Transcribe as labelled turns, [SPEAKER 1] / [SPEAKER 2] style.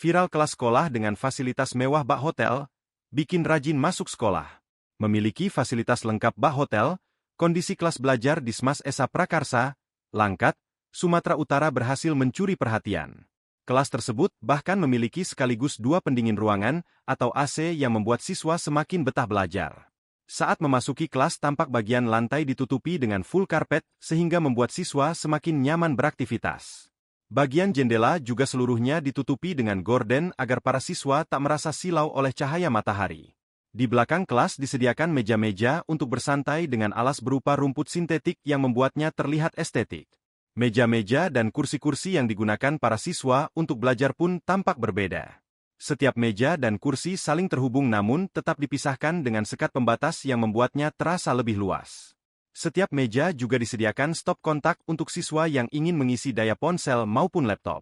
[SPEAKER 1] Viral kelas sekolah dengan fasilitas mewah bak hotel, bikin rajin masuk sekolah. Memiliki fasilitas lengkap bak hotel, kondisi kelas belajar di Smas Esa Prakarsa, Langkat, Sumatera Utara berhasil mencuri perhatian. Kelas tersebut bahkan memiliki sekaligus 2 pendingin ruangan atau AC yang membuat siswa semakin betah belajar. Saat memasuki kelas tampak bagian lantai ditutupi dengan full karpet sehingga membuat siswa semakin nyaman beraktivitas. Bagian jendela juga seluruhnya ditutupi dengan gorden agar para siswa tak merasa silau oleh cahaya matahari. Di belakang kelas disediakan meja-meja untuk bersantai dengan alas berupa rumput sintetik yang membuatnya terlihat estetik. Meja-meja dan kursi-kursi yang digunakan para siswa untuk belajar pun tampak berbeda. Setiap meja dan kursi saling terhubung namun tetap dipisahkan dengan sekat pembatas yang membuatnya terasa lebih luas. Setiap meja juga disediakan stop kontak untuk siswa yang ingin mengisi daya ponsel maupun laptop.